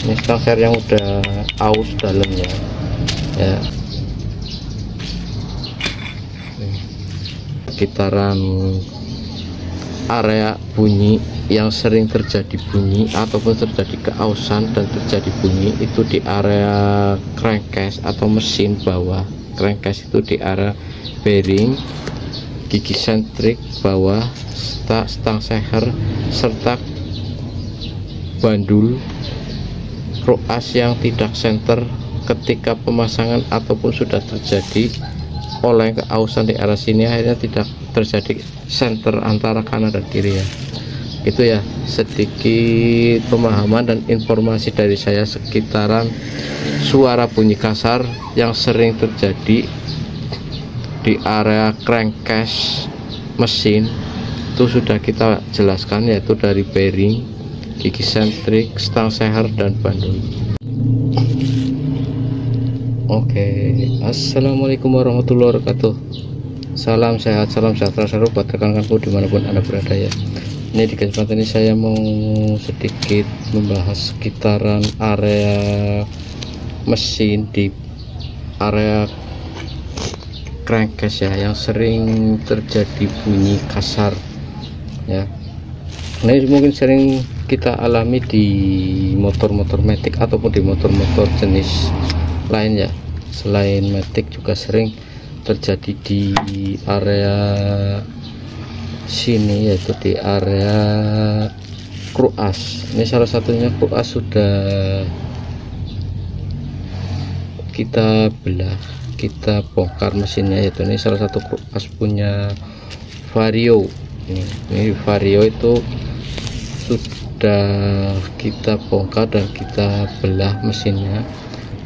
Ini stang seher yang udah aus dalamnya ya. Sekitaran area bunyi yang sering terjadi bunyi ataupun terjadi keausan dan terjadi bunyi itu di area crankcase atau mesin bawah. Crankcase itu di area bearing, gigi sentrik bawah, stang seher serta bandul kroas yang tidak senter ketika pemasangan ataupun sudah terjadi oleh keausan di area sini, akhirnya tidak terjadi center antara kanan dan kiri ya. Itu ya sedikit pemahaman dan informasi dari saya sekitaran suara bunyi kasar yang sering terjadi di area crankcase mesin. Itu sudah kita jelaskan, yaitu dari bearing, gigi sentrik, stang seher dan bandul. Oke, assalamualaikum warahmatullahi wabarakatuh. Salam sehat, salam sejahtera selalu buat rekan-rekanku dimanapun Anda berada ya. Ini di kesempatan ini saya mau sedikit membahas sekitaran area mesin di area crankcase ya, yang sering terjadi bunyi kasar ya. Nah, ini mungkin sering kita alami di motor-motor matic ataupun di motor-motor jenis lain ya. Selain matic juga sering terjadi di area sini, yaitu di area kroas. Ini salah satunya kroas sudah kita belah, kita bongkar mesinnya, yaitu ini salah satu kroas punya Vario. Ini Vario itu sudah kita bongkar dan kita belah mesinnya.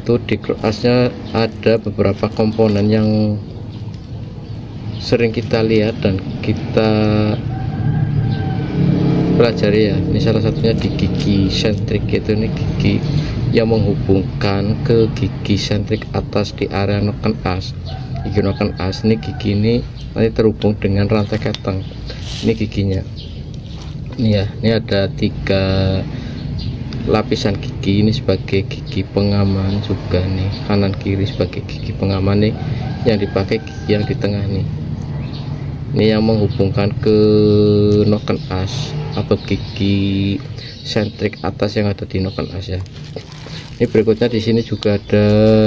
Itu di kroasnya ada beberapa komponen yang sering kita lihat dan kita pelajari ya. Ini salah satunya di gigi sentrik, itu ini gigi yang menghubungkan ke gigi sentrik atas di area noken as. Gigi noken as ini, gigi ini nanti terhubung dengan rantai keteng. Ini giginya ini ya. Ini ada 3 lapisan gigi, ini sebagai gigi pengaman juga nih, kanan kiri sebagai gigi pengaman nih, yang dipakai gigi yang di tengah nih. Ini yang menghubungkan ke noken as atau gigi sentrik atas yang ada di noken as ya. Ini berikutnya di sini juga ada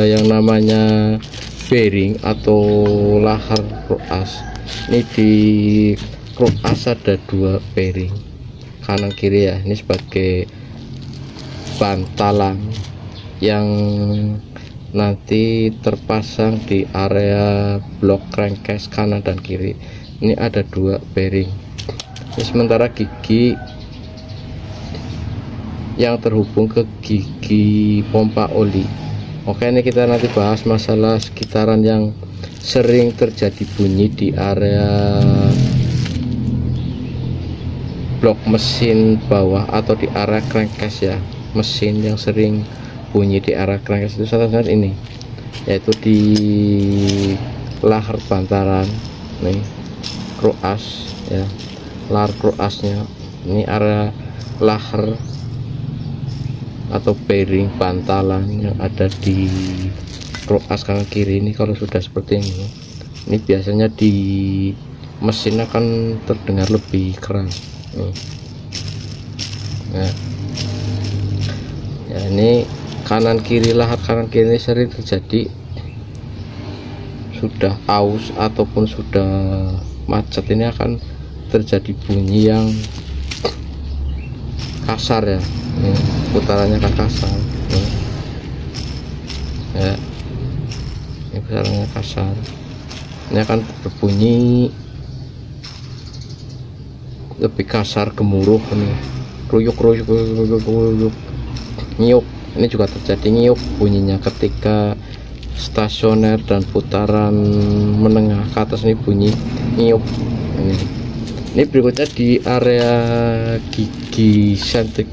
yang namanya bearing atau lahar kroas. Ini di kroas ada 2 bearing kanan kiri ya. Ini sebagai bantalan yang nanti terpasang di area blok crankcase kanan dan kiri. Ini ada 2 bearing. Ini sementara gigi yang terhubung ke gigi pompa oli. Oke, ini kita nanti bahas masalah sekitaran yang sering terjadi bunyi di area blok mesin bawah atau di area crankcase ya. Mesin yang sering bunyi di area crankcase itu salah satu ini, yaitu di lahar bantalan nih, kroas ya, lahar kroasnya. Ini area lahar atau bearing bantalan yang ada di kroas kanan kiri ini. Kalau sudah seperti ini biasanya di mesin akan terdengar lebih keras nih. Ya, ini kanan kiri, lahar kanan kiri ini sering terjadi sudah aus ataupun sudah macet, ini akan terjadi bunyi yang kasar ya. Ini putarannya kan kasar ya. Ini putarannya kasar, ini akan berbunyi lebih kasar, gemuruh nih, ruyuk nyiuk. Ini juga terjadi nyiuk bunyinya ketika stasioner dan putaran menengah ke atas, ini bunyi nyiuk. Ini berikutnya di area gigi sentrik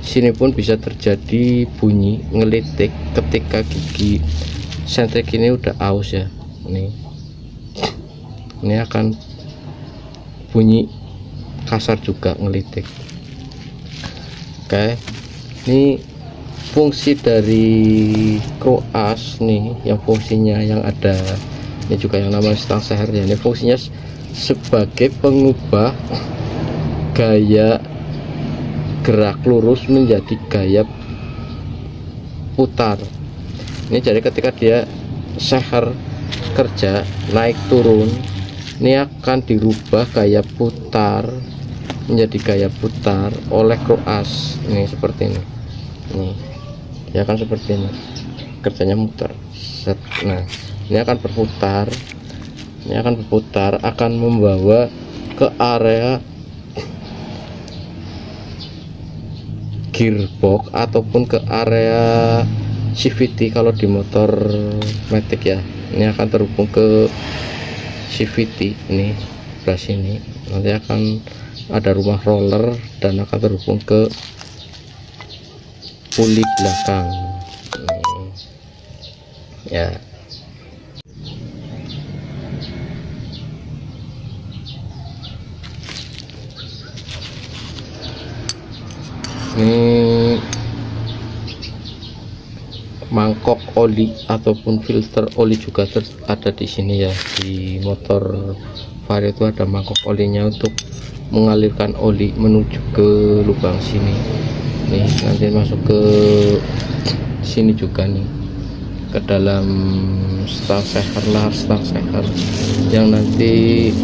sini pun bisa terjadi bunyi ngelitik ketika gigi sentrik ini udah aus ya. Ini akan bunyi kasar juga, ngelitik. Oke, ini fungsi dari kroas nih, yang fungsinya yang ada ini juga yang namanya stang seher ya, ini fungsinya sebagai pengubah gaya gerak lurus menjadi gaya putar. Ini jadi ketika dia seher kerja naik turun, ini akan dirubah gaya putar menjadi gaya putar oleh kroas. Ini seperti ini, nih ya kan, seperti ini kerjanya muter. Nah ini akan berputar, akan membawa ke area gearbox ataupun ke area CVT kalau di motor matic ya. Ini akan terhubung ke CVT ini sebelah sini, nanti akan ada rumah roller dan akan terhubung ke puli belakang ya. Ini mangkok oli ataupun filter oli juga ada di sini ya. Di motor Vario itu ada mangkok olinya untuk mengalirkan oli menuju ke lubang sini. Nih nanti masuk ke sini juga nih, ke dalam stang seher, lahar stang seher yang nanti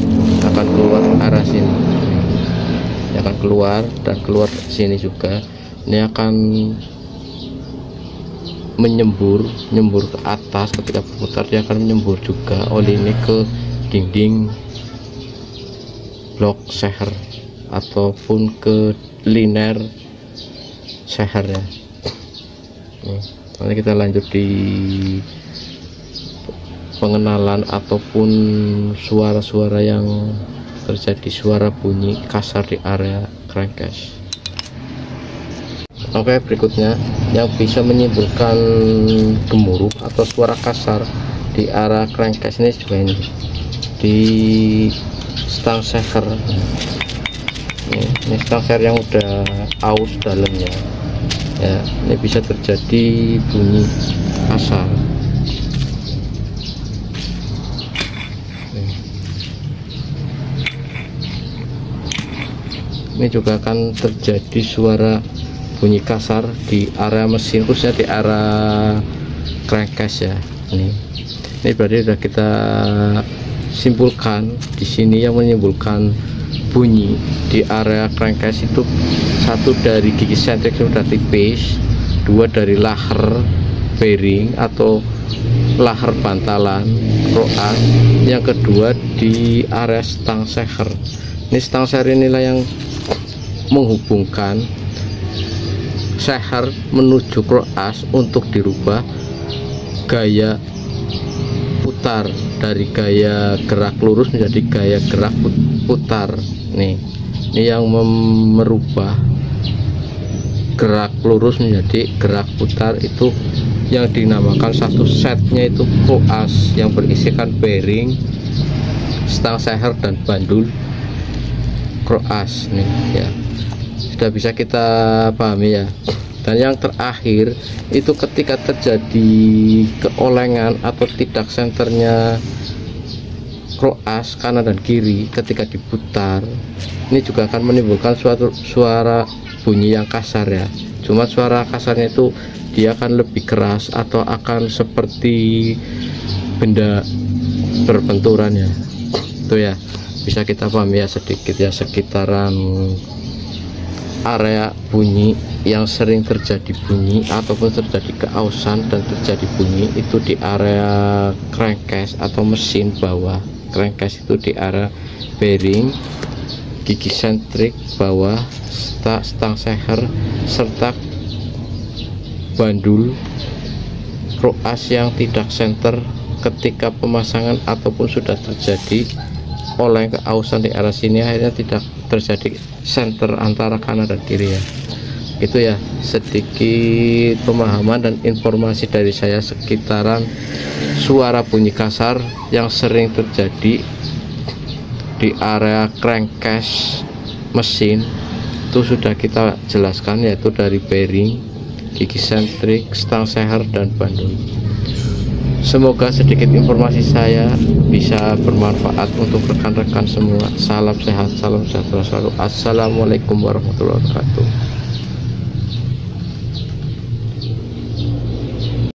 akan keluar arah sini. Ini akan keluar dan keluar sini juga. Ini akan menyembur ke atas. Ketika berputar dia akan menyembur juga oli ini ke dinding blok seher ataupun ke liner seher ya. Nanti kita lanjut di pengenalan ataupun suara-suara yang terjadi, suara bunyi kasar di area crankcase. Oke, berikutnya yang bisa menimbulkan gemuruh atau suara kasar di area crankcase ini juga ini di stang seher. Ini stang seher yang udah aus dalamnya ya, ini bisa terjadi bunyi kasar. Ini juga akan terjadi suara bunyi kasar di area mesin, khususnya di area crankcase ya. Ini berarti sudah kita simpulkan di sini yang menimbulkan bunyi di area crankcase itu, satu dari gigi sentrik yang sudah tipis, dua dari lahar bearing atau lahar bantalan kroas, yang kedua di area stang seher. Ini stang seher inilah yang menghubungkan seher menuju kroas untuk dirubah gaya putar dari gaya gerak lurus menjadi gaya gerak putar. Nih, ini yang merubah gerak lurus menjadi gerak putar itu yang dinamakan satu setnya itu kroas yang berisikan bearing, stang seher dan bandul kroas. Nih ya, sudah bisa kita pahami ya. Dan yang terakhir itu ketika terjadi keolengan atau tidak senternya kroas kanan dan kiri ketika diputar, ini juga akan menimbulkan suatu suara bunyi yang kasar ya. Cuma suara kasarnya itu dia akan lebih keras atau akan seperti benda berbenturan ya. Itu ya, bisa kita pahami ya sedikit ya, sekitaran area bunyi yang sering terjadi bunyi ataupun terjadi keausan dan terjadi bunyi itu di area crankcase atau mesin bawah crankcase, itu di area bearing, gigi sentrik bawah, stang seher serta bandul kroas yang tidak senter ketika pemasangan ataupun sudah terjadi oleh keausan di arah sini, akhirnya tidak terjadi center antara kanan dan kiri ya. Itu ya sedikit pemahaman dan informasi dari saya sekitaran suara bunyi kasar yang sering terjadi di area crankcase mesin. Itu sudah kita jelaskan, yaitu dari bearing, gigi sentrik, stang seher, dan Bandung. Semoga sedikit informasi saya bisa bermanfaat untuk rekan-rekan semua. Salam sehat, salam sejahtera selalu. Assalamualaikum warahmatullahi wabarakatuh.